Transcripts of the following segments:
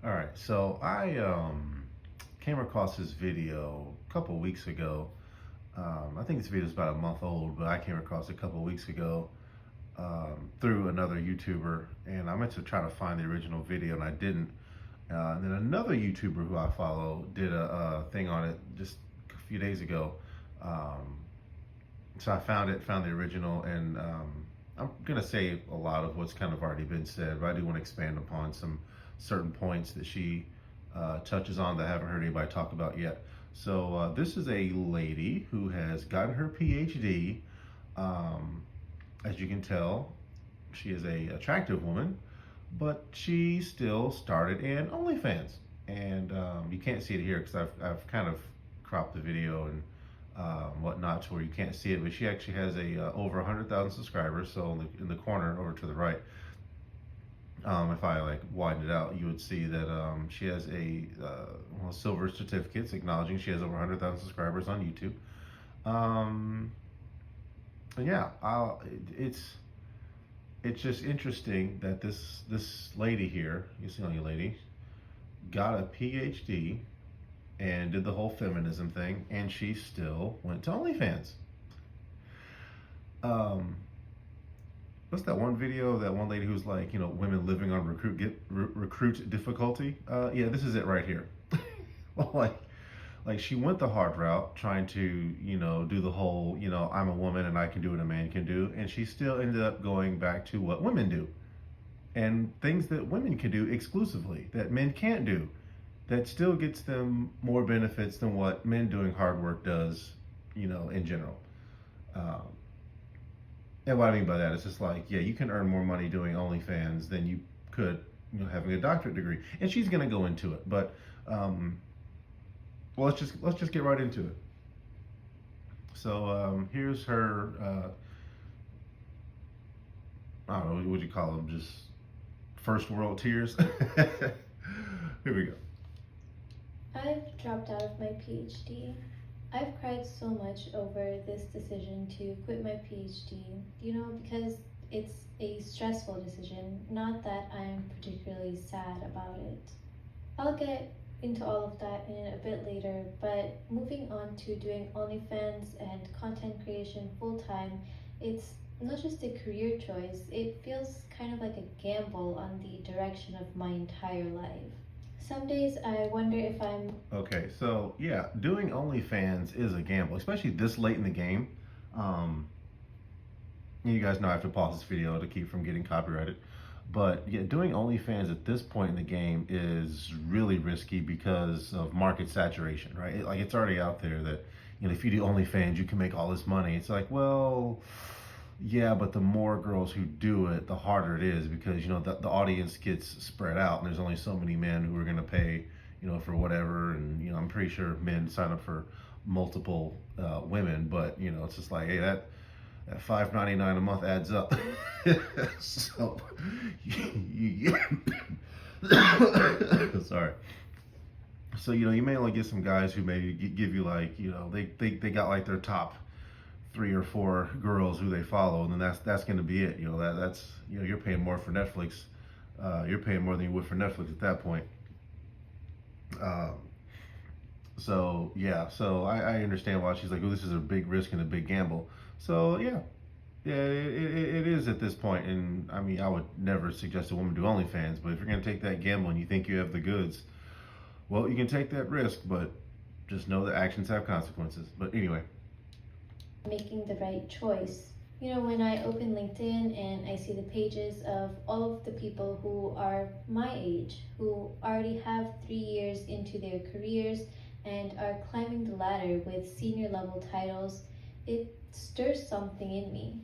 All right, so I came across this video a couple weeks ago. I think this video is about a month old, but I came across it a couple weeks ago through another YouTuber, and I meant to try to find the original video, and I didn't. And then another YouTuber who I follow did a thing on it just a few days ago. Um, so I found it, found the original, and I'm gonna say a lot of what's kind of already been said, but I do want to expand upon some certain points that she touches on that I haven't heard anybody talk about yet. So this is a lady who has gotten her PhD. Um, as you can tell, she is a attractive woman, but she still started in OnlyFans, and you can't see it here because I've kind of cropped the video and whatnot to where you can't see it, but she actually has a over 100,000 subscribers. So in the corner over to the right, if I like widen it out, you would see that she has a silver certificates acknowledging she has over 100,000 subscribers on YouTube. And yeah, it's just interesting that this lady here, you see on you lady, got a PhD and did the whole feminism thing, and she still went to OnlyFans. Um, what's that one video of that one lady who's like, women living on recruit difficulty? Yeah, this is it right here. Well, like she went the hard route, trying to, do the whole, I'm a woman and I can do what a man can do, and she still ended up going back to what women do and things that women can do exclusively that men can't do, that still gets them more benefits than what men doing hard work does, in general. Um, and what I mean by that is just like, yeah, you can earn more money doing OnlyFans than you could, having a doctorate degree. And she's gonna go into it, but well, let's just get right into it. So here's her. I don't know what would you call them, just first world tears. Here we go. I've dropped out of my PhD. I've cried so much over this decision to quit my PhD, because it's a stressful decision, not that I'm particularly sad about it. I'll get into all of that in a bit later, but moving on to doing OnlyFans and content creation full time, it's not just a career choice, it feels kind of like a gamble on the direction of my entire life. Some days I wonder if I'm Okay, so yeah, doing OnlyFans is a gamble, especially this late in the game. Um, you guys know I have to pause this video to keep from getting copyrighted. But yeah, doing OnlyFans at this point in the game is really risky because of market saturation, right? Like it's already out there that, if you do OnlyFans, you can make all this money. It's like, well, yeah, but the more girls who do it, the harder it is because, the audience gets spread out and there's only so many men who are going to pay, for whatever. And, I'm pretty sure men sign up for multiple women, but, it's just like, hey, that $5.99 a month adds up. So, sorry. So, you may only get some guys who maybe give you like, they got like their top 3 or 4 girls who they follow, and then that's going to be it. That's you're paying more for Netflix. You're paying more than you would for Netflix at that point. Um, so yeah, so I understand why she's like, oh, this is a big risk and a big gamble. So yeah, it is at this point. And I mean, I would never suggest a woman do OnlyFans, but if you're going to take that gamble and you think you have the goods, well, you can take that risk, but just know that actions have consequences. But anyway. making the right choice. When I open LinkedIn and I see the pages of all of the people who are my age, who already have 3 years into their careers and are climbing the ladder with senior level titles, it stirs something in me.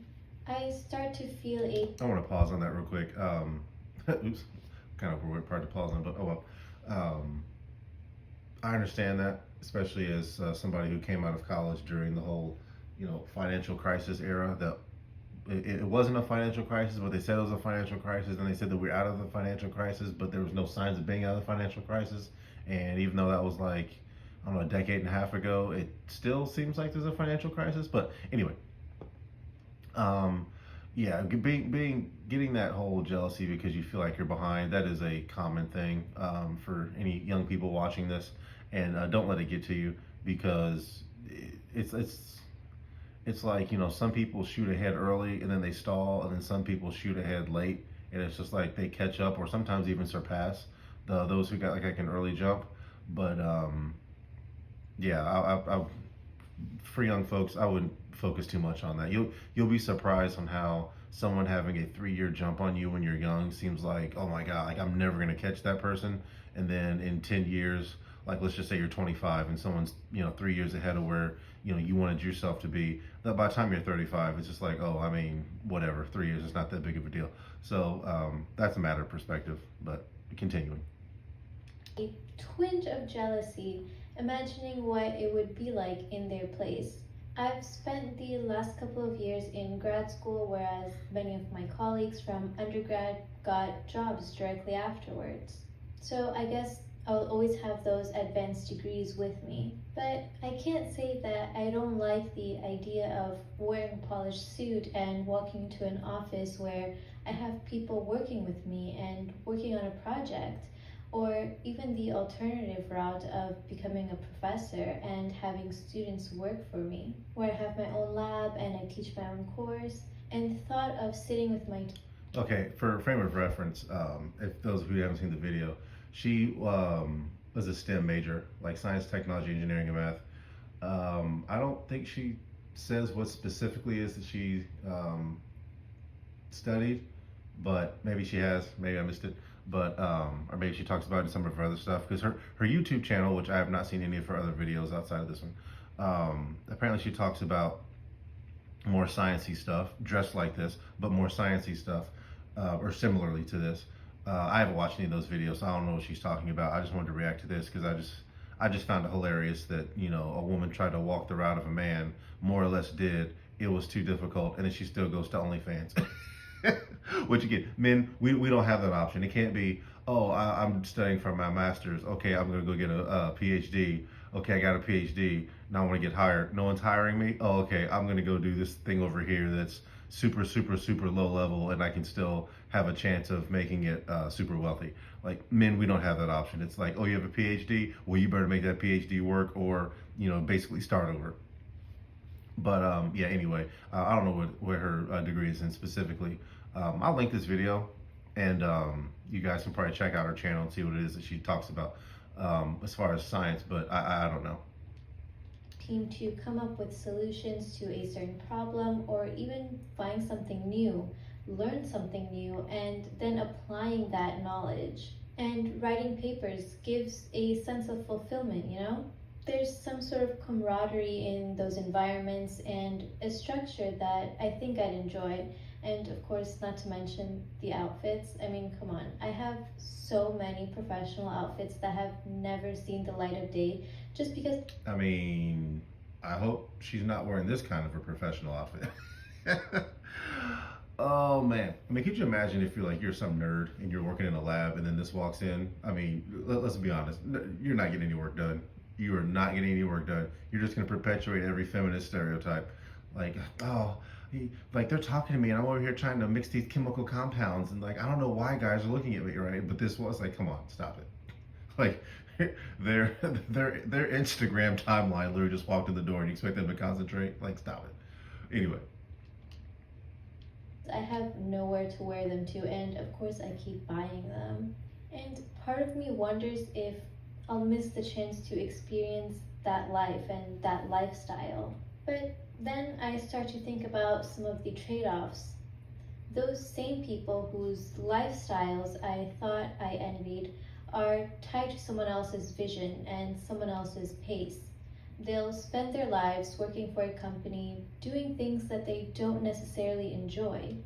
I start to feel I want to pause on that real quick. Oops, kind of a weird part to pause on, but oh well. I understand that, especially as somebody who came out of college during the whole financial crisis era. That it wasn't a financial crisis, but they said it was a financial crisis, and they said that we're out of the financial crisis, but there was no signs of being out of the financial crisis. And even though that was like, I don't know, a decade and a half ago, it still seems like there's a financial crisis. But anyway, Yeah, getting that whole jealousy because you feel like you're behind. That is a common thing for any young people watching this, and don't let it get to you because it's like some people shoot ahead early and then they stall, and then some people shoot ahead late, and it's just like they catch up or sometimes even surpass those who got like an early jump. But yeah, for young folks, I wouldn't focus too much on that. You'll be surprised on how someone having a 3 year jump on you when you're young seems like, oh my god, like I'm never gonna catch that person, and then in 10 years, like let's just say you're 25 and someone's 3 years ahead of where you wanted yourself to be. That by the time you're 35, it's just like, oh, I mean, whatever. 3 years is not that big of a deal. So that's a matter of perspective. But continuing. A twinge of jealousy, imagining what it would be like in their place. I've spent the last couple of years in grad school, whereas many of my colleagues from undergrad got jobs directly afterwards. So I guess I'll always have those advanced degrees with me. But I can't say that I don't like the idea of wearing a polished suit and walking to an office where I have people working with me and working on a project, or even the alternative route of becoming a professor and having students work for me, where I have my own lab and I teach my own course, and the thought of sitting with my Okay, for frame of reference, if those of you who haven't seen the video, she was a STEM major, like science, technology, engineering, and math. I don't think she says what specifically is that she studied, but maybe she has. Maybe I missed it. But or maybe she talks about it in some of her other stuff because her YouTube channel, which I have not seen any of her other videos outside of this one. Apparently, she talks about more sciencey stuff, dressed like this, but more sciencey stuff, or similarly to this. I haven't watched any of those videos, so I don't know what she's talking about. I just wanted to react to this because I just found it hilarious that a woman tried to walk the route of a man, more or less did. It was too difficult, and then she still goes to OnlyFans. Which again, men, we don't have that option. It can't be, oh, I'm studying for my master's. Okay, I'm gonna go get a PhD. Okay, I got a PhD. Now I want to get hired. No one's hiring me. Oh, okay, I'm gonna go do this thing over here that's super, super, super low level, and I can still have a chance of making it super wealthy. Like men, we don't have that option. It's like, oh, you have a PhD. Well, you better make that PhD work, or basically start over. But yeah, anyway, I don't know what her degree is in specifically. I'll link this video, and you guys can probably check out her channel and see what it is that she talks about as far as science, but I don't know. team to come up with solutions to a certain problem, or even find something new, learn something new, and then applying that knowledge. And writing papers gives a sense of fulfillment. There's some sort of camaraderie in those environments and a structure that I think I'd enjoy. And of course, not to mention the outfits. I mean, come on. I have so many professional outfits that have never seen the light of day just because. I mean, I hope she's not wearing this kind of a professional outfit. Oh man, I mean, could you imagine if you're some nerd and you're working in a lab and then this walks in? I mean, let's be honest, you're not getting any work done. You are not getting any work done. You're just going to perpetuate every feminist stereotype. Like, oh, like they're talking to me and I'm over here trying to mix these chemical compounds, and like I don't know why guys are looking at me, right? But this was like, come on, stop it. Like their Instagram timeline literally just walked in the door and you expect them to concentrate. Like, stop it. Anyway. I have nowhere to wear them to, and of course I keep buying them. And part of me wonders if I'll miss the chance to experience that life and that lifestyle. But then I start to think about some of the trade-offs. Those same people whose lifestyles I thought I envied are tied to someone else's vision and someone else's pace. They'll spend their lives working for a company, doing things that they don't necessarily enjoy.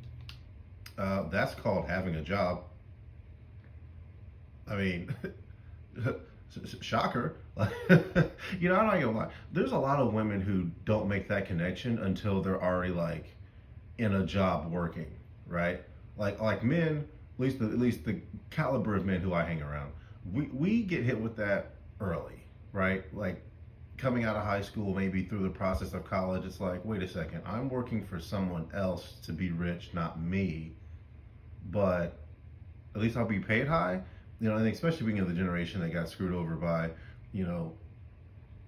That's called having a job. I mean, shocker. I'm not gonna lie. There's a lot of women who don't make that connection until they're already like in a job working, right? Like men, at least the caliber of men who I hang around, we get hit with that early, right? Like coming out of high school, maybe through the process of college, it's like, wait a second, I'm working for someone else to be rich, not me, but at least I'll be paid high. And especially being of the generation that got screwed over by, you know,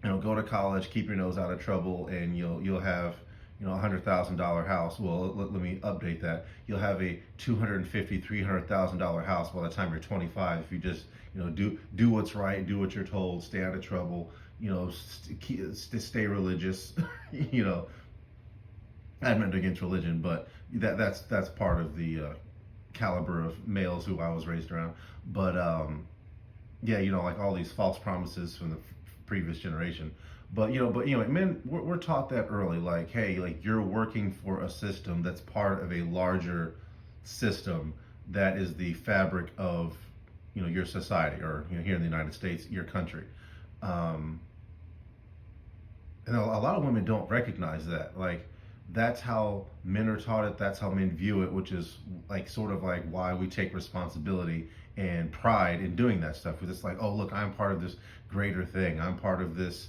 go to college, keep your nose out of trouble, and you'll have $100,000 house. Well, let me update that. You'll have a $250,000-$300,000 house by the time you're 25 if you just do what's right, do what you're told, stay out of trouble. Stay religious. you know, I'm not against religion, but that's part of the caliber of males who I was raised around. But yeah, like all these false promises from the previous generation. But men, we're taught that early, like, hey, like you're working for a system that's part of a larger system that is the fabric of your society, or here in the United States, your country. Um, and a lot of women don't recognize that. Like, that's how men are taught it. That's how men view it, which is like sort of like why we take responsibility and pride in doing that stuff. Because it's like, oh, look, I'm part of this greater thing. I'm part of this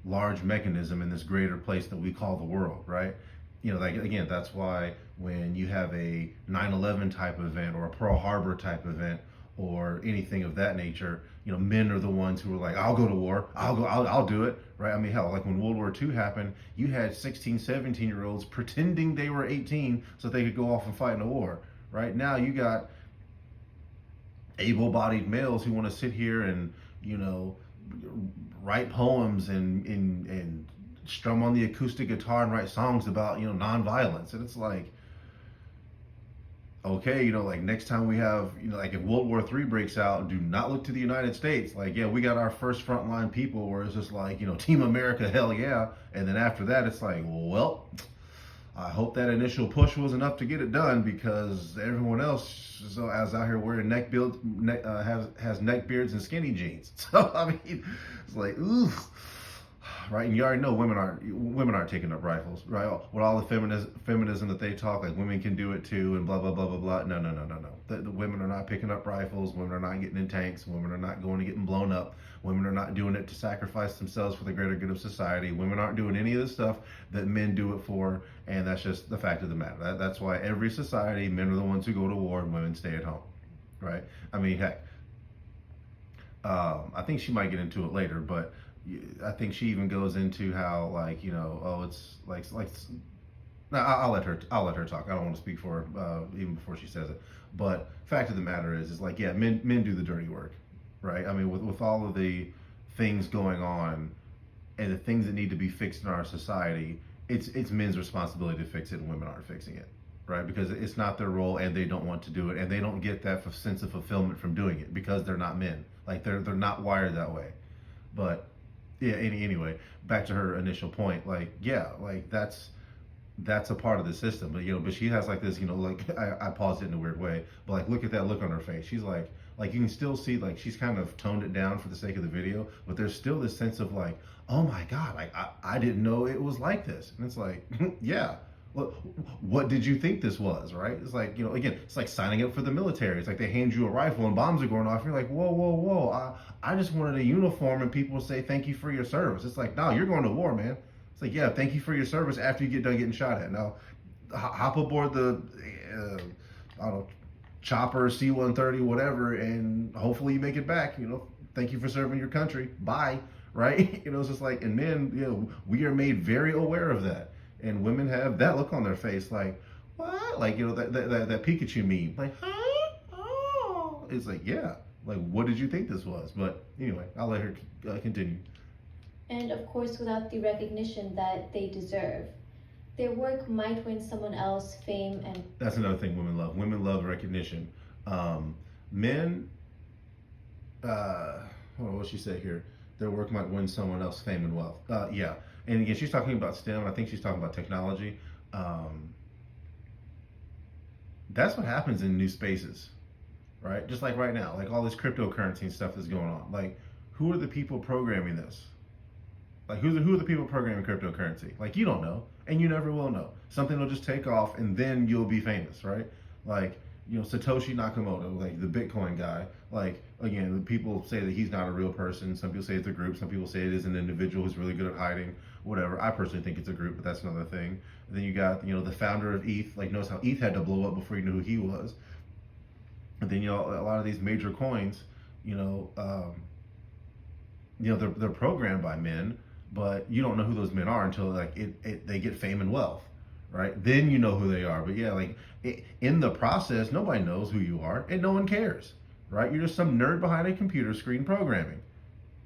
large mechanism in this greater place that we call the world, right? Like, again, that's why when you have a 9/11 type event or a Pearl Harbor type event or anything of that nature, men are the ones who are like, I'll go to war, I'll do it, right? I mean, hell, like when World War II happened, you had 16, 17-year-olds pretending they were 18 so they could go off and fight in a war. Right now, you got able-bodied males who want to sit here and write poems and strum on the acoustic guitar and write songs about nonviolence. And it's like, okay, like next time we have, like if World War III breaks out, do not look to the United States. Like, yeah, we got our first frontline people where it's just like, Team America, hell yeah. And then after that, it's like, well, I hope that initial push was enough to get it done, because everyone else is out here wearing has neck beards and skinny jeans. So I mean, it's like, ooh, right? And you already know women aren't taking up rifles, right? With all the feminism that they talk, like women can do it too, and blah blah blah blah blah. No. The women are not picking up rifles. Women are not getting in tanks. Women are not going to getting blown up. Women are not doing it to sacrifice themselves for the greater good of society. Women aren't doing any of the stuff that men do it for, and that's just the fact of the matter. That's why every society, men are the ones who go to war and women stay at home, right? I mean, heck, I think she might get into it later, but I think she even goes into how, like, it's like no, I'll let her talk. I don't want to speak for her even before she says it. But fact of the matter is like, yeah, men do the dirty work, right? I mean, with all of the things going on and the things that need to be fixed in our society, it's men's responsibility to fix it, and women aren't fixing it, right? Because it's not their role, and they don't want to do it, and they don't get that sense of fulfillment from doing it because they're not men. Like, they're not wired that way. But yeah, anyway, back to her initial point. Like, yeah, like that's a part of the system. But she has like this, like I paused it in a weird way, but like look at that look on her face. She's like you can still see, like, she's kind of toned it down for the sake of the video, but there's still this sense of like, oh my God, like I didn't know it was like this. And it's like, yeah. What did you think this was, right? It's like, again, it's like signing up for the military. It's like they hand you a rifle and bombs are going off. You're like, whoa. I just wanted a uniform and people say thank you for your service. It's like, no, you're going to war, man. It's like, yeah, thank you for your service after you get done getting shot at. Now, hop aboard the, I don't know, chopper, C-130, whatever, and hopefully you make it back. Thank you for serving your country. Bye, right? It's just like, and men, we are made very aware of that. And women have that look on their face, like, what? Like, that Pikachu meme, like, huh? Oh. It's like, yeah. Like, what did you think this was? But anyway, I'll let her continue. And of course, without the recognition that they deserve. Their work might win someone else fame and... That's another thing women love. Women love recognition. Men, hold on, what she said here? Their work might win someone else fame and wealth. Yeah. And again, she's talking about STEM. I think she's talking about technology. That's what happens in new spaces, right? Just like right now, like all this cryptocurrency and stuff that's going on. Like, who are the people programming this? Like, who are the people programming cryptocurrency? Like, you don't know, and you never will know. Something will just take off, and then you'll be famous, right? Like, Satoshi Nakamoto, like the Bitcoin guy. Like again, people say that he's not a real person. Some people say it's a group. Some people say it is an individual who's really good at hiding. Whatever. I personally think it's a group, but that's another thing. And then you got the founder of ETH. Like notice how ETH had to blow up before you knew who he was. And then a lot of these major coins, you know, they're programmed by men, but you don't know who those men are until like they get fame and wealth, right? Then you know who they are. But yeah, like in the process, nobody knows who you are, and no one cares, right? You're just some nerd behind a computer screen programming.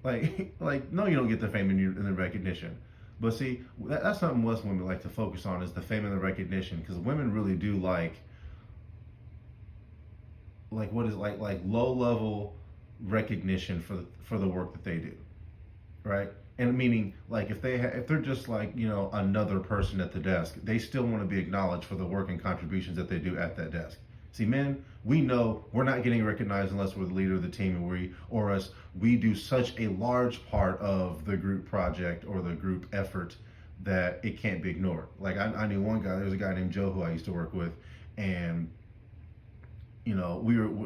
Like like no, you don't get the fame and the recognition. But see, that's something most women like to focus on is the fame and the recognition, because women really do like what is like low level recognition for the work that they do, right? And meaning like if they're just like another person at the desk, they still want to be acknowledged for the work and contributions that they do at that desk. See, men, we know we're not getting recognized unless we're the leader of the team, and we do such a large part of the group project or the group effort that it can't be ignored. Like I knew one guy. There was a guy named Joe who I used to work with, and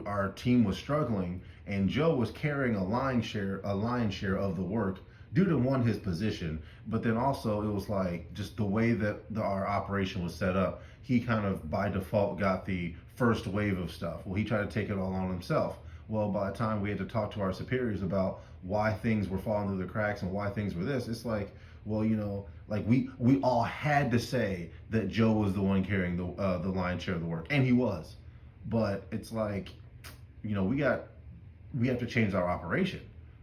our team was struggling, and Joe was carrying a line share of the work due to one, his position, but then also it was like just the way that our operation was set up. He kind of by default got the first wave of stuff. Well, he tried to take it all on himself. Well, by the time we had to talk to our superiors about why things were falling through the cracks and why things were this, it's like, well, like we all had to say that Joe was the one carrying the lion's share of the work, and he was. But it's like, we have to change our operation.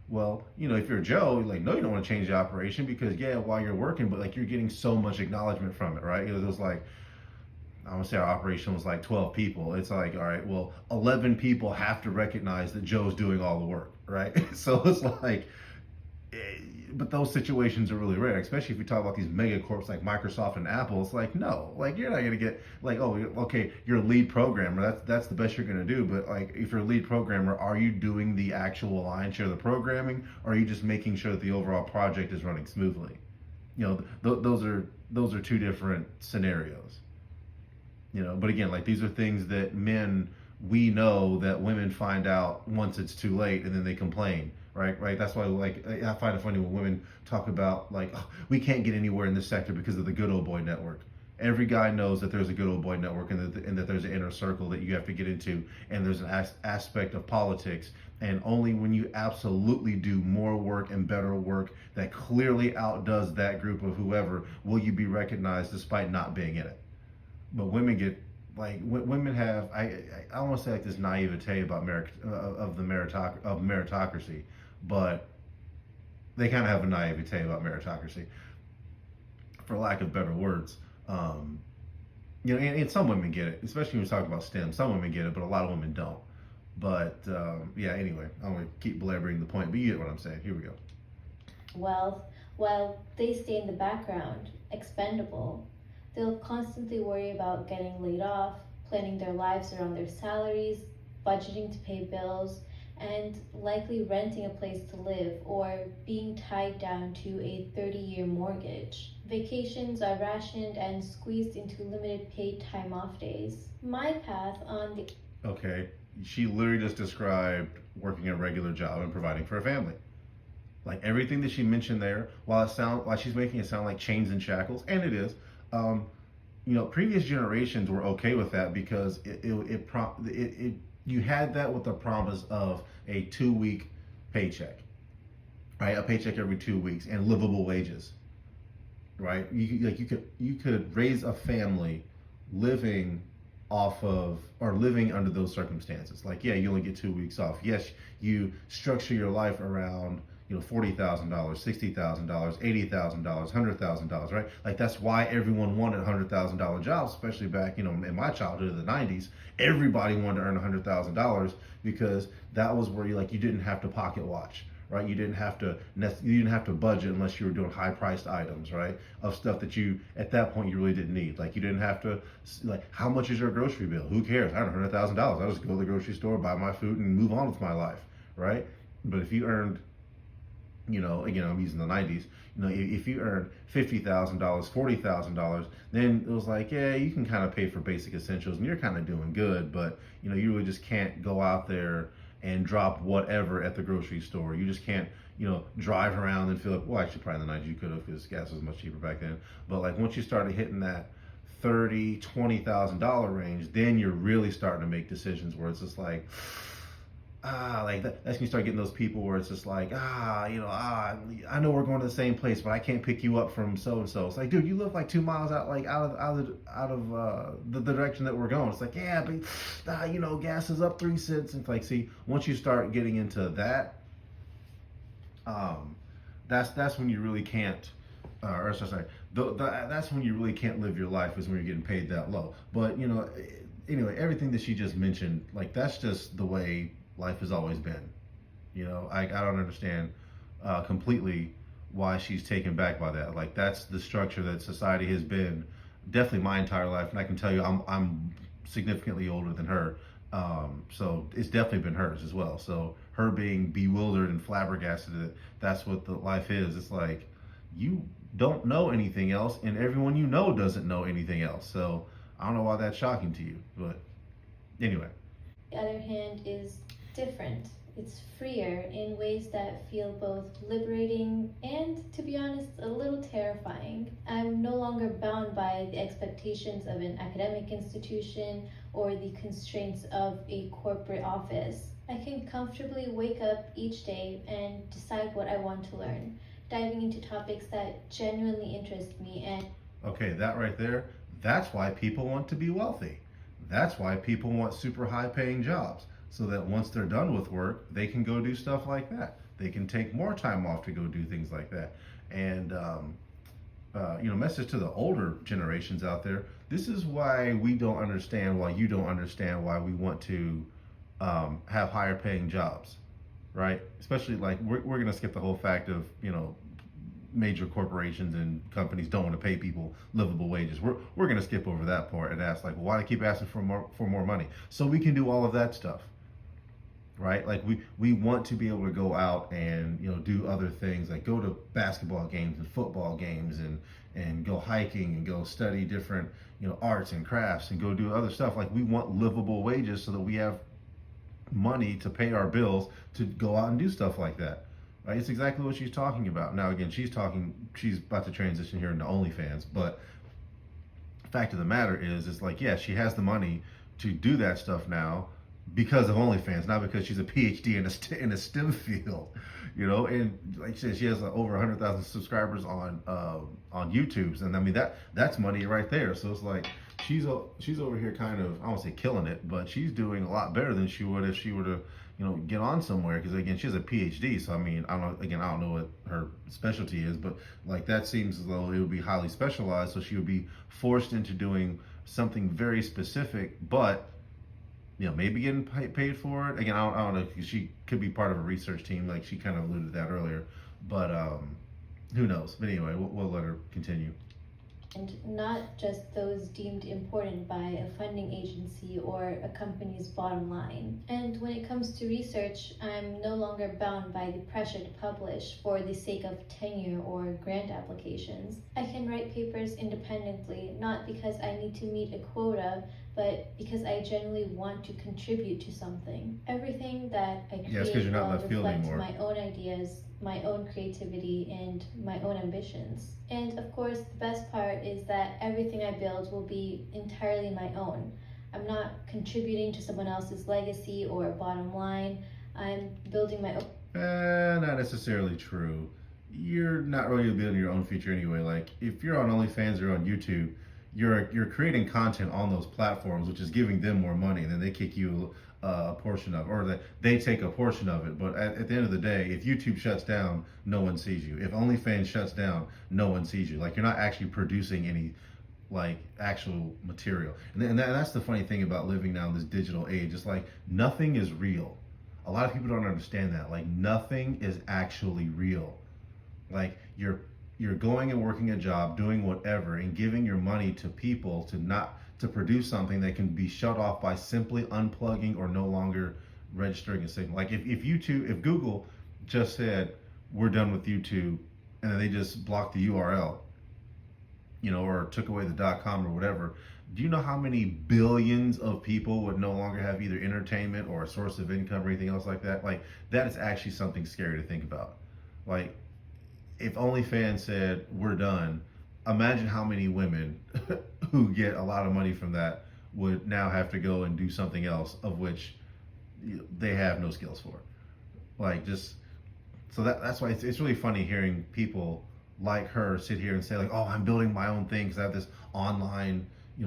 Well, if you're Joe, like, no, you don't want to change the operation because, yeah, while you're working, but like you're getting so much acknowledgement from it, right? It was like, I want to say our operation was like 12 people. It's like, all right, well, 11 people have to recognize that Joe's doing all the work, right? So it's like, but those situations are really rare, especially if you talk about these mega corps like Microsoft and Apple. It's like, no, like you're not going to get like, oh, okay, you're a lead programmer. That's the best you're going to do. But like, if you're a lead programmer, are you doing the actual lion's share of the programming, or are you just making sure that the overall project is running smoothly? Those are two different scenarios. But again, like these are things that we know that women find out once it's too late, and then they complain. Right. That's why, like, I find it funny when women talk about like, oh, we can't get anywhere in this sector because of the good old boy network. Every guy knows that there's a good old boy network, and that there's an inner circle that you have to get into, and there's an aspect of politics. And only when you absolutely do more work and better work that clearly outdoes that group of whoever will you be recognized despite not being in it. But women get like women have I want to say like this naivete about meritocracy, but they kind of have a naivete about meritocracy, for lack of better words. And some women get it, especially when we talk about STEM. Some women get it, but a lot of women don't. But yeah, anyway, I'm going to keep belaboring the point, but you get what I'm saying. Here we go. Well, while they stay in the background, expendable, they'll constantly worry about getting laid off, planning their lives around their salaries, budgeting to pay bills, and likely renting a place to live or being tied down to a 30-year mortgage. Vacations are rationed and squeezed into limited paid time off days. My path on the... Okay, she literally just described working a regular job and providing for a family. Like everything that she mentioned there, while she's making it sound like chains and shackles, and it is, previous generations were okay with that because you had that with the promise of a 2-week paycheck, right? A paycheck every 2 weeks and livable wages, right? You could raise a family living off of or living under those circumstances. Like, yeah, you only get 2 weeks off. Yes, you structure your life around $40,000, $60,000, $80,000, $100,000, right? Like that's why everyone wanted $100,000 jobs, especially back, in my childhood in the '90s. Everybody wanted to earn $100,000 because that was where you didn't have to pocket watch, right? You didn't have to budget unless you were doing high priced items, right? Of stuff that you at that point you really didn't need. Like you didn't have to how much is your grocery bill? Who cares? I earned $100,000. I just go to the grocery store, buy my food, and move on with my life, right? But if you earned again, I'm using the 90s. If you earn $50,000, $40,000, then it was like, yeah, you can kind of pay for basic essentials and you're kind of doing good, but you really just can't go out there and drop whatever at the grocery store. You just can't, drive around and feel like, well, actually, probably in the 90s you could have because gas was much cheaper back then. But like once you started hitting that $30,000, $20,000 range, then you're really starting to make decisions where it's just like, like that's when you start getting those people where it's just like, I know we're going to the same place, but I can't pick you up from so and so. It's like, dude, you live like 2 miles out, like out of the direction that we're going. It's like, yeah, but gas is up 3 cents. And it's like, see, once you start getting into that, that's when you really can't, or sorry, that's when you really can't live your life, is when you're getting paid that low. But anyway, everything that she just mentioned, like that's just the way life has always been. I don't understand completely why she's taken back by that. Like that's the structure that society has been definitely my entire life, and I can tell you I'm significantly older than her. So it's definitely been hers as well. So her being bewildered and flabbergasted that that's what the life is. It's like you don't know anything else, and everyone doesn't know anything else. So I don't know why that's shocking to you, but anyway. The other hand is different. It's freer in ways that feel both liberating and, to be honest, a little terrifying. I'm no longer bound by the expectations of an academic institution or the constraints of a corporate office. I can comfortably wake up each day and decide what I want to learn, diving into topics that genuinely interest me. And okay, that right there, that's why people want to be wealthy. That's why people want super high paying jobs, so that once they're done with work, they can go do stuff like that. They can take more time off to go do things like that. And, message to the older generations out there, this is why we don't understand, why you don't understand why we want to have higher paying jobs, right? Especially like we're going to skip the whole fact of, major corporations and companies don't want to pay people livable wages. We're going to skip over that part and ask like, well, why do they keep asking for more money? So we can do all of that stuff, right? Like we want to be able to go out and do other things, like go to basketball games and football games and go hiking and go study different arts and crafts and go do other stuff. Like we want livable wages so that we have money to pay our bills to go out and do stuff like that. Right? It's exactly what she's talking about. Now, again, she's about to transition here into OnlyFans, but the fact of the matter is, it's like, yeah, she has the money to do that stuff now because of OnlyFans, not because she's a PhD in a STEM field, And like she said, she has over 100,000 subscribers on YouTube, and I mean that's money right there. So it's like she's over here kind of, I won't say killing it, but she's doing a lot better than she would if she were to get on somewhere, because again, she has a PhD. So I mean, I don't know what her specialty is, but like that seems as though it would be highly specialized. So she would be forced into doing something very specific, but maybe getting paid for it. Again, I don't know, because she could be part of a research team, like she kind of alluded to that earlier. But who knows? But anyway, we'll let her continue. And not just those deemed important by a funding agency or a company's bottom line. And when it comes to research, I'm no longer bound by the pressure to publish for the sake of tenure or grant applications. I can write papers independently, not because I need to meet a quota, but because I genuinely want to contribute to something. Everything that I create will reflect my own ideas, my own creativity, and my own ambitions. And of course, the best part is that everything I build will be entirely my own. I'm not contributing to someone else's legacy or bottom line. I'm building my own. Not necessarily true. You're not really building your own future anyway. Like if you're on OnlyFans or on YouTube, you're creating content on those platforms, which is giving them more money, and then they kick you a portion of it, or they take a portion of it. But at the end of the day, if YouTube shuts down, no one sees you. If OnlyFans shuts down, no one sees you. Like you're not actually producing any like actual material. And that's the funny thing about living now in this digital age. It's like nothing is real. A lot of people don't understand that. Like nothing is actually real. Like you're going and working a job, doing whatever, and giving your money to people to produce something that can be shut off by simply unplugging or no longer registering a signal. Like if Google just said, we're done with YouTube, and then they just blocked the URL, or took away the .com or whatever, do you know how many billions of people would no longer have either entertainment or a source of income or anything else like that? Like, that is actually something scary to think about. Like, if OnlyFans said, we're done, imagine how many women who get a lot of money from that would now have to go and do something else of which they have no skills for. Like, just, so that's why it's really funny hearing people like her sit here and say, like, oh, I'm building my own thing because I have this online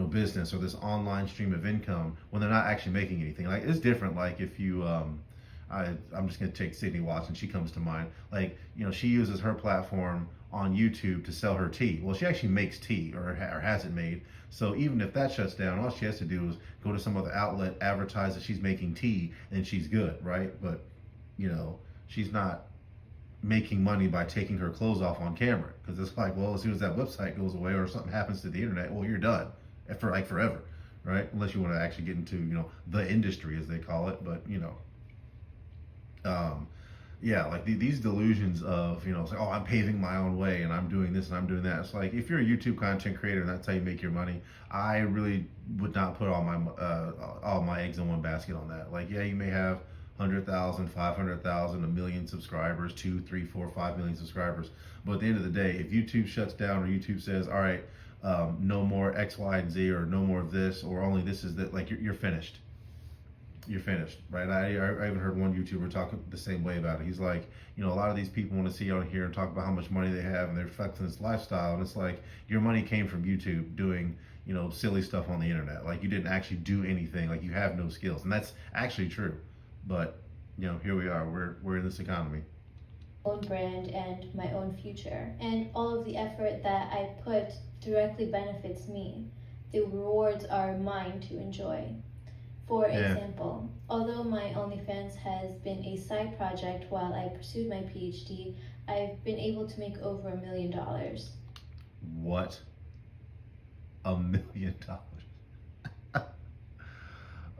business or this online stream of income, when they're not actually making anything. Like, it's different. Like, if you I'm just gonna take Sydney Watson. She comes to mind. Like, she uses her platform on YouTube to sell her tea. Well, she actually makes tea, or has it made. So even if that shuts down, all she has to do is go to some other outlet, advertise that she's making tea, and she's good, right? But she's not making money by taking her clothes off on camera, because it's like, well, as soon as that website goes away or something happens to the internet, well, you're done for like forever, right? Unless you want to actually get into the industry, as they call it. But yeah, like these delusions of it's like, oh, I'm paving my own way and I'm doing this and I'm doing that. It's like, if you're a YouTube content creator and that's how you make your money, I really would not put all my eggs in one basket on that. Like, yeah, you may have 100,000, 500,000, a million subscribers, 2, 3, 4, 5 million subscribers. But at the end of the day, if YouTube shuts down, or YouTube says, all right, no more X, Y, and Z, or no more of this, or only this is that, like, you're finished. You're finished, right? I even heard one YouTuber talk the same way about it. He's like, a lot of these people want to see you on here and talk about how much money they have and they're flexing this lifestyle, and it's like, your money came from YouTube doing silly stuff on the internet. Like, you didn't actually do anything. Like, you have no skills, and that's actually true. But here we are. We're in this economy. Own brand and my own future, and all of the effort that I put directly benefits me. The rewards are mine to enjoy. For example, although my OnlyFans has been a side project while I pursued my PhD, I've been able to make over $1 million. What? $1 million?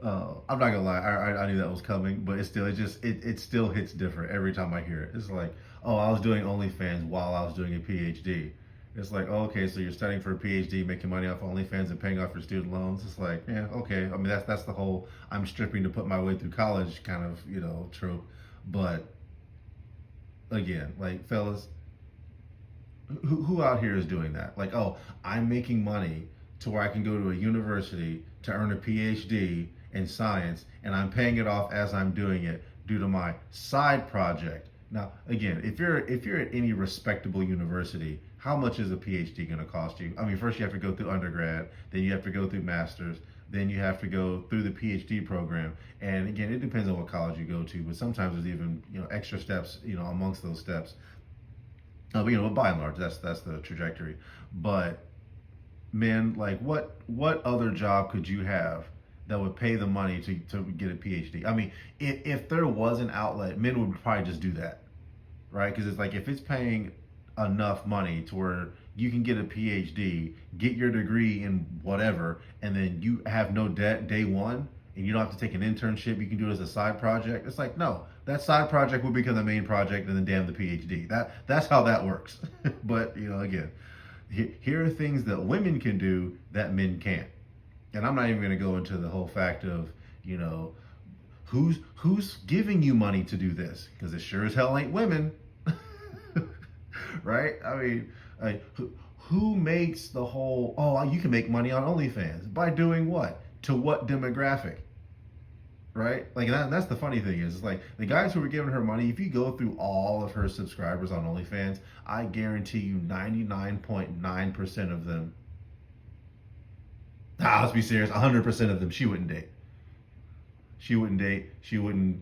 I'm not gonna lie, I knew that was coming, but it still hits different every time I hear it. It's like, oh, I was doing OnlyFans while I was doing a PhD. It's like, oh, okay, so you're studying for a PhD, making money off OnlyFans and paying off your student loans. It's like, yeah, okay. I mean, that's the whole I'm stripping to put my way through college kind of trope. But again, like, fellas, who out here is doing that? Like, oh, I'm making money to where I can go to a university to earn a PhD in science, and I'm paying it off as I'm doing it due to my side project. Now, again, if you're at any respectable university, how much is a PhD going to cost you? I mean, first you have to go through undergrad, then you have to go through master's, then you have to go through the PhD program. And again, it depends on what college you go to, but sometimes there's even extra steps amongst those steps. But by and large, that's the trajectory. But man, like, what other job could you have that would pay the money to get a PhD? I mean, if there was an outlet, men would probably just do that, right? Because it's like, if it's paying enough money to where you can get a PhD, get your degree in whatever, and then you have no debt day one, and you don't have to take an internship, you can do it as a side project. It's like, no, that side project will become the main project, and then damn the PhD. That's how that works. But again, here are things that women can do that men can't. And I'm not even going to go into the whole fact of, who's giving you money to do this, because it sure as hell ain't women. Right? I mean, who makes the whole, oh, you can make money on OnlyFans by doing what? To what demographic? Right? Like, that's the funny thing is, like, the guys who were giving her money, if you go through all of her subscribers on OnlyFans, I guarantee you 99.9% of them, let's be serious, 100% of them she wouldn't date. She wouldn't date. She wouldn't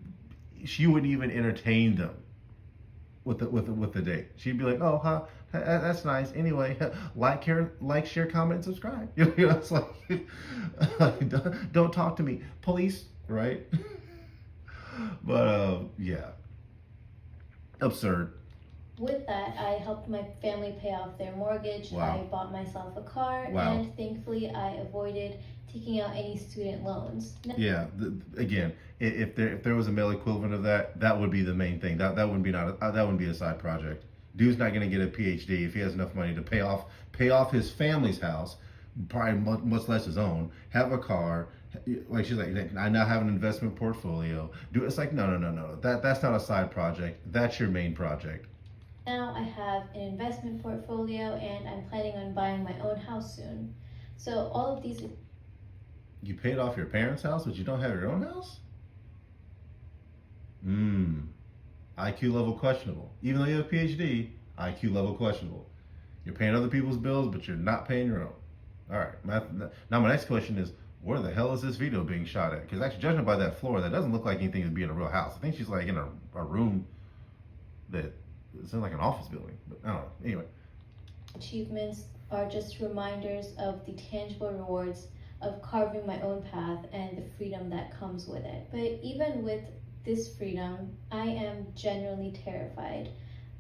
even entertain them with the date. She'd be like, oh, huh, that's nice. Anyway, like, share, comment, and subscribe. It's like, don't talk to me, police, right? But yeah, absurd. With that, I helped my family pay off their mortgage. Wow. I bought myself a car, Wow. and thankfully, I avoided taking out any student loans. Yeah. Again, if there was a male equivalent of that, that would be the main thing. That wouldn't be not that wouldn't be a side project. Dude's not going to get a PhD if he has enough money to pay off his family's house, probably much less his own. Have a car. Like she's like, I now have an investment portfolio. It's like no. That's not a side project. That's your main project. Now I have an investment portfolio, and I'm planning on buying my own house soon. So all of these. You paid off your parents' house, but you don't have your own house? IQ level questionable. Even though you have a PhD, IQ level questionable. You're paying other people's bills, but you're not paying your own. All right. Now my next question is, where the hell is this video being shot at? Because actually, judging by that floor, that doesn't look like anything to be in a real house. I think she's like in a room that it's in like an office building. But I don't know. Anyway. Achievements are just reminders of the tangible rewards of carving my own path and the freedom that comes with it. But even with this freedom, I am genuinely terrified.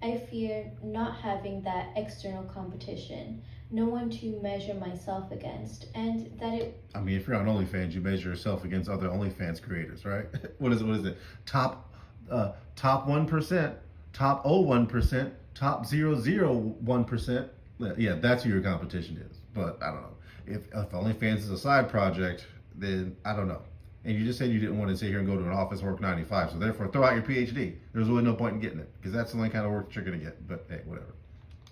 I fear not having that external competition, no one to measure myself against, and that it. I mean, if you're on OnlyFans, you measure yourself against other OnlyFans creators, right? What is it? Top 1%, top 0.1%, top 0.001%. Yeah, that's who your competition is. But I don't know. If OnlyFans is a side project, then I don't know. And you just said you didn't want to sit here and go to an office and work 9 to 5, so therefore throw out your PhD. There's really no point in getting it because that's the only kind of work that you're going to get. But hey, whatever.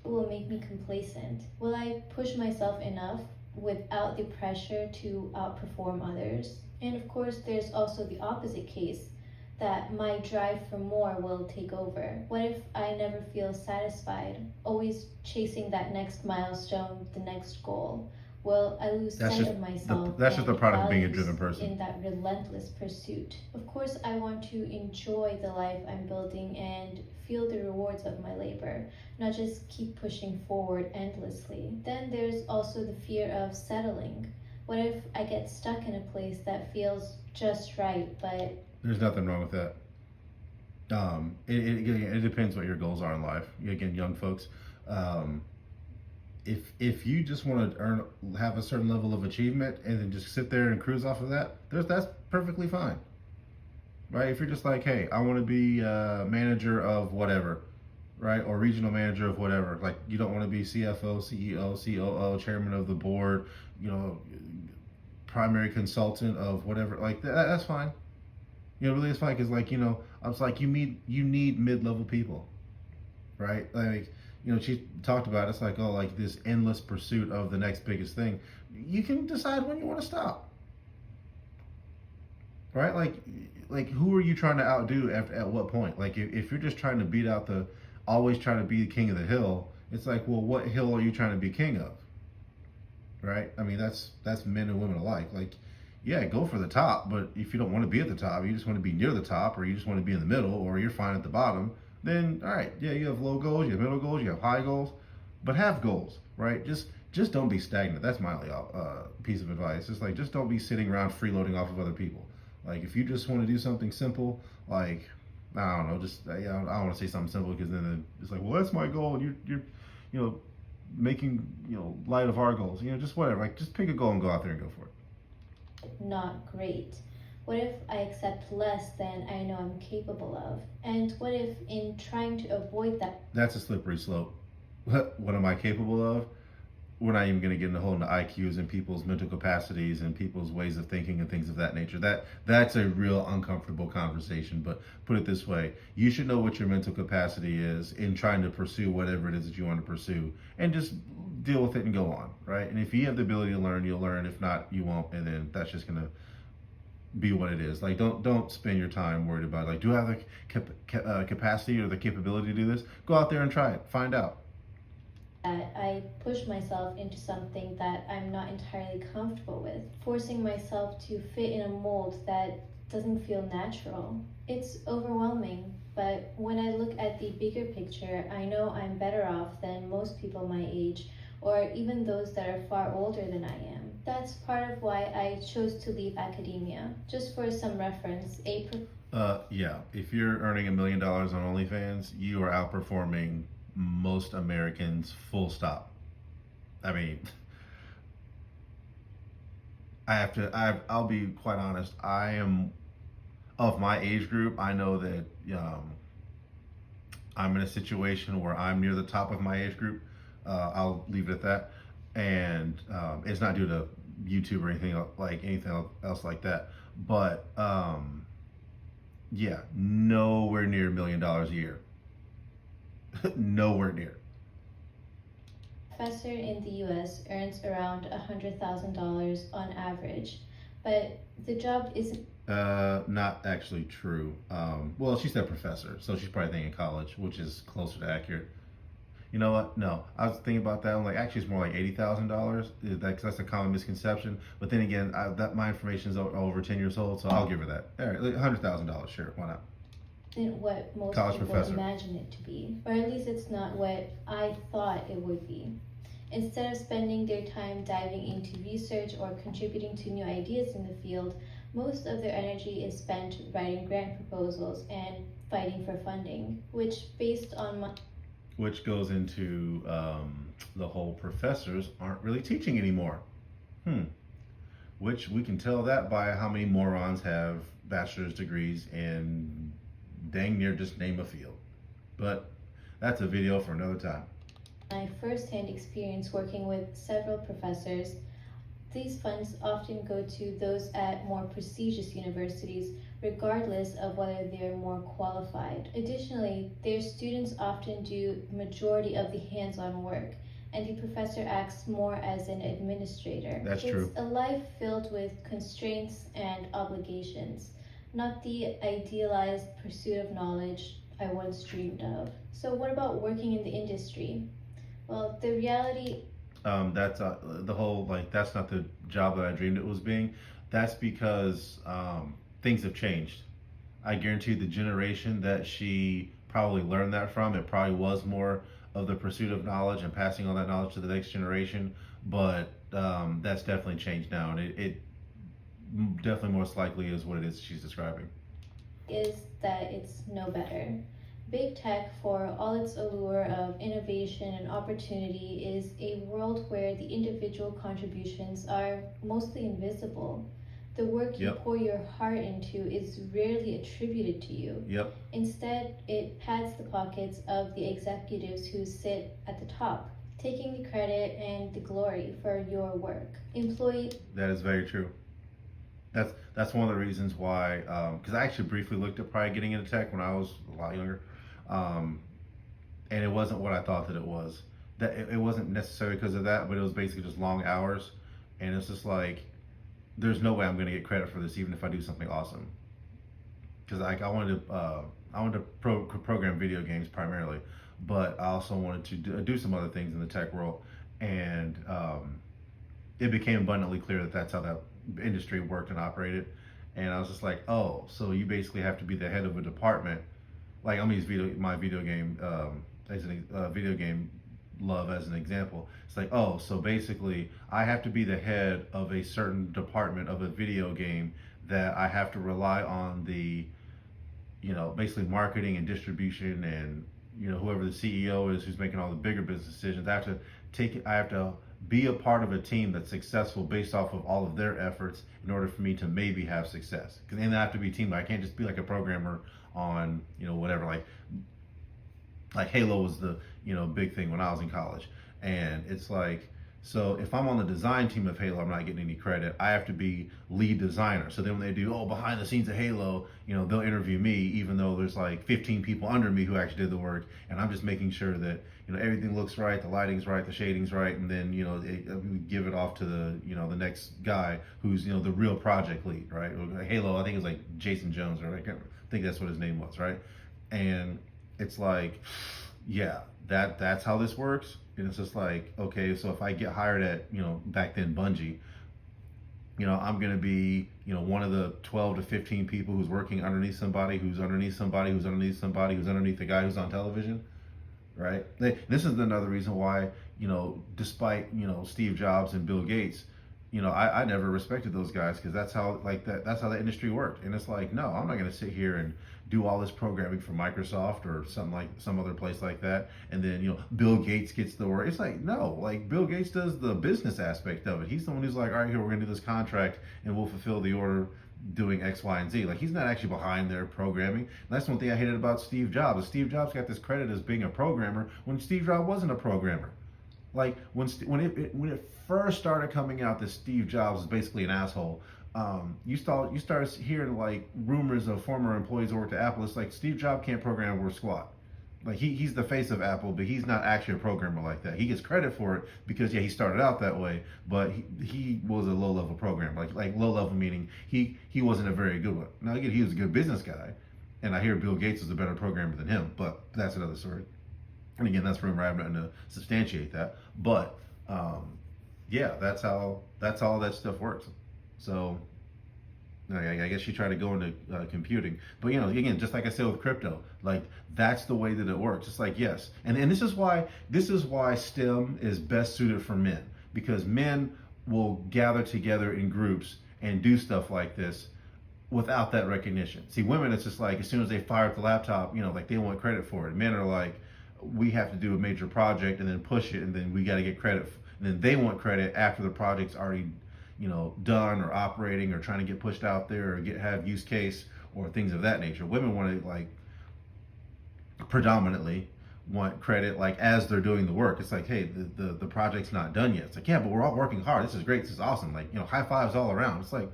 Will make me complacent? Will I push myself enough without the pressure to outperform others? And of course, there's also the opposite case that my drive for more will take over. What if I never feel satisfied, always chasing that next milestone, the next goal? Will I lose sight of myself? That's just the product of being a values driven person. in that relentless pursuit. Of course, I want to enjoy the life I'm building and feel the rewards of my labor, not just keep pushing forward endlessly. Then there's also the fear of settling. What if I get stuck in a place that feels just right, but There's nothing wrong with that. It depends what your goals are in life. Again, young folks, if you just want to have a certain level of achievement and then just sit there and cruise off of that, that's perfectly fine, right? If you're just like, hey, I want to be manager of whatever, right, or regional manager of whatever, like you don't want to be CFO, CEO, COO, chairman of the board, primary consultant of whatever, like that's fine. Really, it's fine because, like, I was like, you need mid-level people, right? Like, she talked about it's like, oh, like this endless pursuit of the next biggest thing. You can decide when you want to stop, right? Like who are you trying to outdo at what point? Like, if you're just trying to beat out always trying to be the king of the hill, it's like, well, what hill are you trying to be king of, right? I mean, that's men and women alike. Like, yeah, go for the top, but if you don't want to be at the top, you just want to be near the top, or you just want to be in the middle, or you're fine at the bottom, then all right, yeah, you have low goals, you have middle goals, you have high goals, but have goals, right? Just don't be stagnant. That's my only piece of advice. Just don't be sitting around freeloading off of other people. Like, if you just want to do something simple, like, I don't know, I don't want to say something simple because then it's like, well, that's my goal, and you're making light of our goals. Just whatever. Like, just pick a goal and go out there and go for it. not great? What if I accept less than I know I'm capable of? And what if, in trying to avoid that, That's a slippery slope. What am I capable of? We're not even going to get into whole into IQs and people's mental capacities and people's ways of thinking and things of that nature. That's a real uncomfortable conversation. But put it this way: you should know what your mental capacity is in trying to pursue whatever it is that you want to pursue, and just deal with it and go on, right? And if you have the ability to learn, you'll learn. If not, you won't, and then that's just going to be what it is. Like, don't spend your time worried about it. Like, do I have the capacity or the capability to do this? Go out there and try it. Find out. I push myself into something that I'm not entirely comfortable with, forcing myself to fit in a mold that doesn't feel natural. It's overwhelming, but when I look at the bigger picture, I know I'm better off than most people my age, or even those that are far older than I am. That's part of why I chose to leave academia. Just for some reference, Yeah, if you're earning $1 million on OnlyFans, you are outperforming most Americans, full stop. I mean, I'll be quite honest. I am of my age group. I know that I'm in a situation where I'm near the top of my age group. I'll leave it at that. And it's not due to YouTube or anything else like that. But yeah, nowhere near $1 million a year. Nowhere near. professor in the US earns around $100,000 on average, but the job isn't. Not actually true. Well, she said professor, so she's probably thinking college, which is closer to accurate. You know what? No, I was thinking about that. I'm like, actually, it's more like $80,000. That's a common misconception. But then again, that my information is over 10 years old, so I'll give her that. All right, like $100,000, sure, why not? What most College people professor. imagine it to be, or at least it's not what I thought it would be. Instead of spending their time diving into research or contributing to new ideas in the field, most of their energy is spent writing grant proposals and fighting for funding, Which goes into the whole professors aren't really teaching anymore. Hmm. Which we can tell that by how many morons have bachelor's degrees and dang near just name a field. But that's a video for another time. my first-hand experience working with several professors, these funds often go to those at more prestigious universities, regardless of whether they're more qualified. Additionally, their students often do majority of the hands-on work, and the professor acts more as an administrator. That's true. It's a life filled with constraints and obligations, not the idealized pursuit of knowledge I once dreamed of. So what about working in the industry? Well, the reality. That's the whole that's not the job that I dreamed it was being. That's because things have changed. I guarantee the generation that she probably learned that from, it probably was more of the pursuit of knowledge and passing on that knowledge to the next generation. But that's definitely changed now, and it definitely most likely is what it is she's describing. Is that it's no better. Big tech, for all its allure of innovation and opportunity, is a world where the individual contributions are mostly invisible. The work you Yep. pour your heart into is rarely attributed to you. Yep. Instead, it pads the pockets of the executives who sit at the top, taking the credit and the glory for your work. Employee. That is very true. That's one of the reasons why. Because I actually briefly looked at probably getting into tech when I was a lot younger, and it wasn't what I thought that it was. That it wasn't necessarily because of that, but it was basically just long hours, and it's just like there's no way I'm going to get credit for this, even if I do something awesome. Because I wanted to program video games primarily, but I also wanted to do some other things in the tech world, and it became abundantly clear that that's how that industry worked and operated. And I was just like, oh, so you basically have to be the head of a department. Like I'm gonna use my video game video game love as an example. It's like, oh, so basically I have to be the head of a certain department of a video game that I have to rely on the, basically marketing and distribution and whoever the CEO is who's making all the bigger business decisions. I have to be a part of a team that's successful based off of all of their efforts in order for me to maybe have success. Because then I have to be a team. I can't just be like a programmer on whatever, like Halo was the big thing when I was in college, and it's like, so if I'm on the design team of Halo, I'm not getting any credit. I have to be lead designer. So then when they do behind the scenes of Halo, they'll interview me, even though there's like 15 people under me who actually did the work, and I'm just making sure that everything looks right, the lighting's right, the shading's right, and then we give it off to the next guy who's the real project lead, right? Halo, I think it was like Jason Jones, or I think that's what his name was, right? And it's like, yeah, that's how this works. And it's just like, okay, so if I get hired at back then Bungie, I'm gonna be one of the 12 to 15 people who's working underneath somebody who's underneath somebody who's underneath somebody who's underneath the guy who's on television, right? This is another reason why despite Steve Jobs and Bill Gates, I never respected those guys because that's how the industry worked. And it's like, no, I'm not going to sit here and do all this programming for Microsoft or something like some other place like that. And then, Bill Gates gets the work. It's like, no, like Bill Gates does the business aspect of it. He's the one who's like, all right, here, we're going to do this contract and we'll fulfill the order doing X, Y, and Z. Like, he's not actually behind their programming. And that's one thing I hated about Steve Jobs. Steve Jobs got this credit as being a programmer when Steve Jobs wasn't a programmer. Like when it first started coming out that Steve Jobs is basically an asshole, you started hearing like rumors of former employees who worked at Apple. It's like Steve Jobs can't program worth squat. Like he's the face of Apple, but he's not actually a programmer like that. He gets credit for it because he started out that way, but he was a low level programmer. Like low level meaning he wasn't a very good one. Now again, he was a good business guy, and I hear Bill Gates is a better programmer than him, but that's another story. And again, that's rumor. I have nothing to substantiate that. But yeah, that's how that stuff works. So I guess you try to go into computing, but again, just like I said with crypto, like that's the way that it works. It's like yes, and this is why STEM is best suited for men, because men will gather together in groups and do stuff like this without that recognition. See, women, it's just like as soon as they fire up the laptop, like they want credit for it. Men are like, we have to do a major project and then push it, and then we got to get credit. And then they want credit after the project's already, done or operating or trying to get pushed out there or have use case or things of that nature. Women want to like predominantly want credit like as they're doing the work. It's like, hey, the project's not done yet. It's like, yeah, but we're all working hard. This is great. This is awesome. Like, high fives all around. It's like,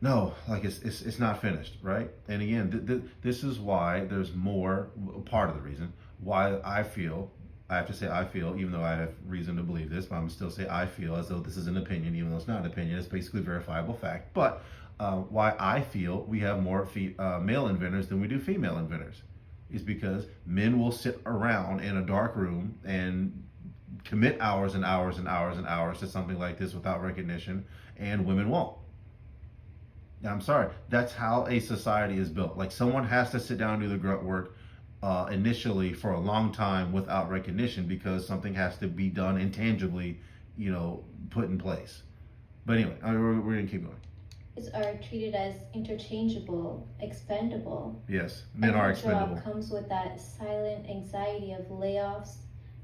no, like it's not finished, right? And again, this is why there's more. Part of the reason why I have to say I feel, even though I have reason to believe this, but I'm still say I feel as though this is an opinion, even though it's not an opinion. It's basically verifiable fact. But why I feel we have more male inventors than we do female inventors is because men will sit around in a dark room and commit hours and hours and hours and hours to something like this without recognition, and women won't. I'm sorry. That's how a society is built. Like someone has to sit down and do the grunt work initially for a long time without recognition because something has to be done intangibly, put in place. But anyway, we're going to keep going. Are treated as interchangeable, expendable. Yes, men are expendable. Job comes with that silent anxiety of layoffs,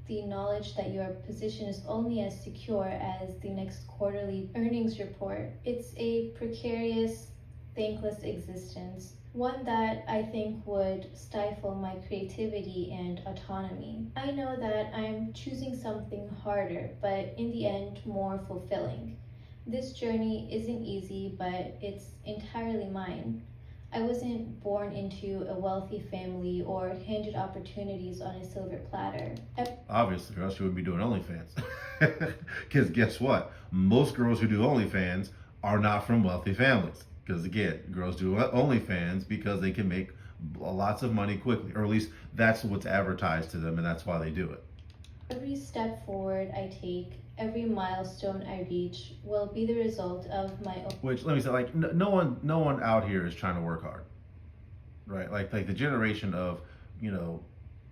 the knowledge that your position is only as secure as the next quarterly earnings report. It's a precarious, thankless existence, one that I think would stifle my creativity and autonomy. I know that I'm choosing something harder, but in the end, more fulfilling. This journey isn't easy, but it's entirely mine. I wasn't born into a wealthy family or handed opportunities on a silver platter. Obviously, or else you wouldn't be doing OnlyFans. Because guess what? Most girls who do OnlyFans are not from wealthy families. Because again, girls do OnlyFans because they can make lots of money quickly, or at least that's what's advertised to them, and that's why they do it. Every step forward I take, every milestone I reach will be the result of my own. Which, let me say, like, no one out here is trying to work hard, right? Like the generation of,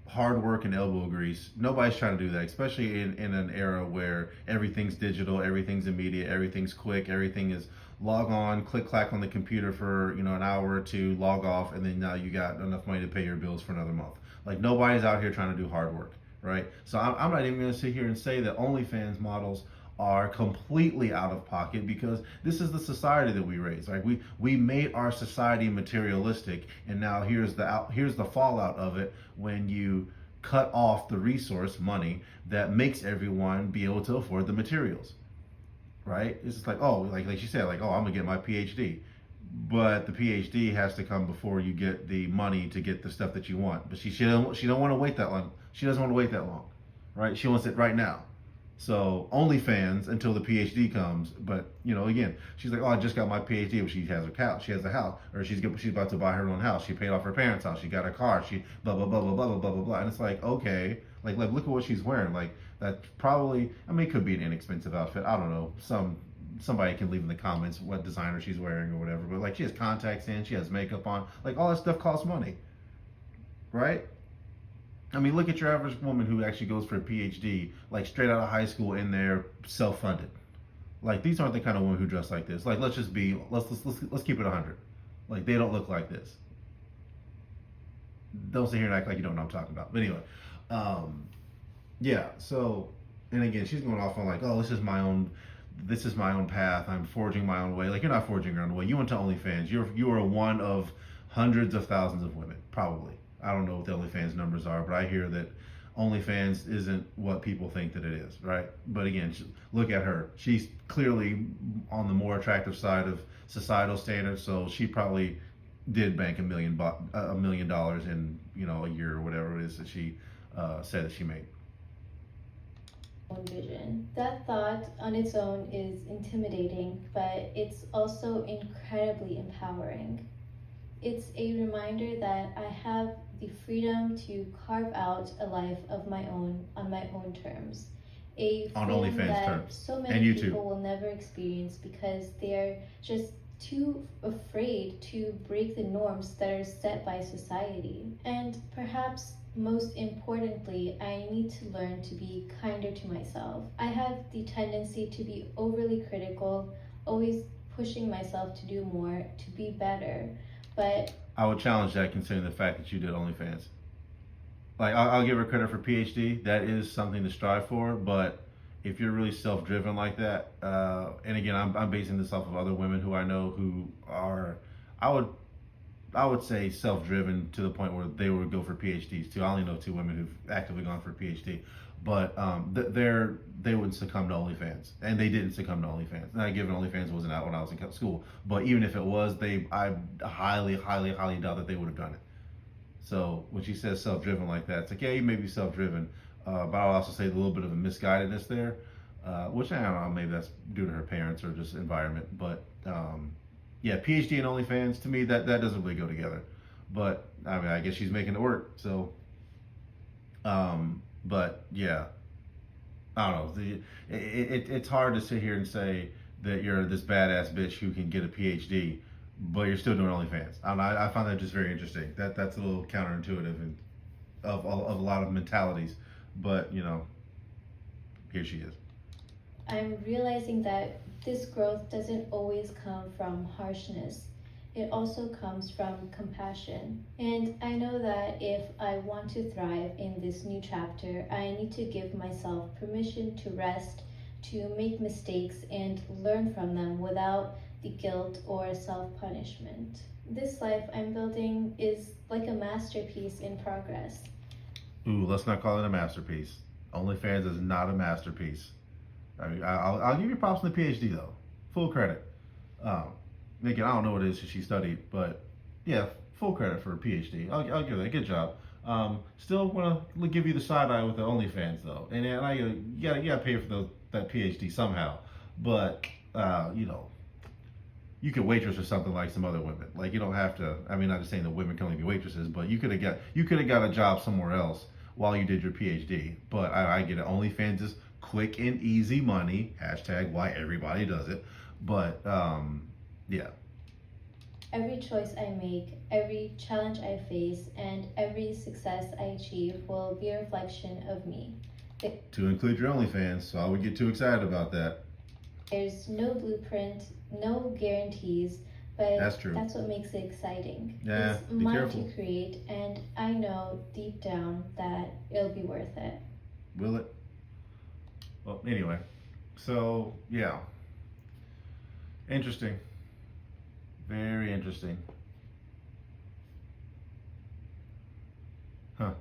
hard work and elbow grease. Nobody's trying to do that, especially in an era where everything's digital, everything's immediate, everything's quick, everything is log on, click clack on the computer for an hour or two, log off, and then now you got enough money to pay your bills for another month. Like nobody's out here trying to do hard work, right? So I'm not even going to sit here and say that OnlyFans models are completely out of pocket because this is the society that we raise. Like we made our society materialistic, and now here's the fallout of it when you cut off the resource money that makes everyone be able to afford the materials. Right? It's just like, oh, like you said, like, oh, I'm gonna get my PhD, but the PhD has to come before you get the money to get the stuff that you want. But she don't want to wait that long. She doesn't want to wait that long, right? She wants it right now. So OnlyFans until the PhD comes. But again, she's like, oh, I just got my PhD, but she has a house, or she's about to buy her own house. She paid off her parents' house. She got a car. She blah blah blah blah blah blah blah blah blah. And it's like, okay, like look at what she's wearing. Like that probably, I mean, it could be an inexpensive outfit. I don't know. Somebody can leave in the comments what designer she's wearing or whatever. But like she has contacts in, she has makeup on. Like all that stuff costs money, right? I mean, look at your average woman who actually goes for a PhD, like straight out of high school in there, self-funded. Like these aren't the kind of women who dress like this. Like let's keep it 100. Like they don't look like this. Don't sit here and act like you don't know what I'm talking about. But anyway, um, yeah. So, and again, she's going off on like, oh, this is my own path. I'm forging my own way. Like you're not forging your own way. You went to OnlyFans. You are one of hundreds of thousands of women, probably. I don't know what the OnlyFans numbers are, but I hear that OnlyFans isn't what people think that it is, right? But again, look at her. She's clearly on the more attractive side of societal standards, so she probably did bank $1 million in a year or whatever it is that she said that she made. Own vision. That thought on its own is intimidating, but it's also incredibly empowering. It's a reminder that I have the freedom to carve out a life of my own on my own terms. A On freedom OnlyFans that terms. so And many YouTube. people will never experience because they're just too afraid to break the norms that are set by society. And perhaps most importantly, I need to learn to be kinder to myself. I have the tendency to be overly critical, always pushing myself to do more, to be better. But I would challenge that considering the fact that you did OnlyFans. Like I'll give her credit for PhD. That is something to strive for. But if you're really self-driven like that, and again, I'm basing this off of other women who I know who are, I would I would say self-driven to the point where they would go for PhDs too. I only know two women who've actively gone for a PhD, but they would succumb to OnlyFans, and they didn't succumb to OnlyFans. Now, given OnlyFans wasn't out when I was in school, but even if it was, I highly, highly, highly doubt that they would have done it. So when she says self-driven like that, it's like, yeah, you may be self-driven, but I'll also say a little bit of a misguidedness there, which I don't know, maybe that's due to her parents or just environment, but yeah, PhD and OnlyFans, to me, that doesn't really go together. But I mean, I guess she's making it work. So, but yeah, I don't know. It's hard to sit here and say that you're this badass bitch who can get a PhD, but you're still doing OnlyFans. I don't know, I find that just very interesting. That's a little counterintuitive and of a lot of mentalities. But here she is. I'm realizing that this growth doesn't always come from harshness. It also comes from compassion. And I know that if I want to thrive in this new chapter, I need to give myself permission to rest, to make mistakes, and learn from them without the guilt or self punishment. This life I'm building is like a masterpiece in progress. Ooh, let's not call it a masterpiece. OnlyFans is not a masterpiece. I mean, I'll give you props on the PhD though, full credit. Again, I don't know what it is that she studied, but yeah, full credit for a PhD. I'll give that. Good job. Still want to give you the side eye with the OnlyFans though, and you gotta pay for that PhD somehow. But you could waitress or something like some other women. Like you don't have to. I mean, not just saying that women can only be waitresses, but you could have got a job somewhere else while you did your PhD. But I get it. OnlyFans is quick and easy money. Hashtag why everybody does it. But yeah. Every choice I make, every challenge I face, and every success I achieve will be a reflection of me. To include your OnlyFans, so I would get too excited about that. There's no blueprint, no guarantees, but That's true. That's what makes it exciting. Yeah, it's be mine careful. to create, and I know deep down that it'll be worth it. Will it? Well, anyway, so yeah, interesting, very interesting, huh?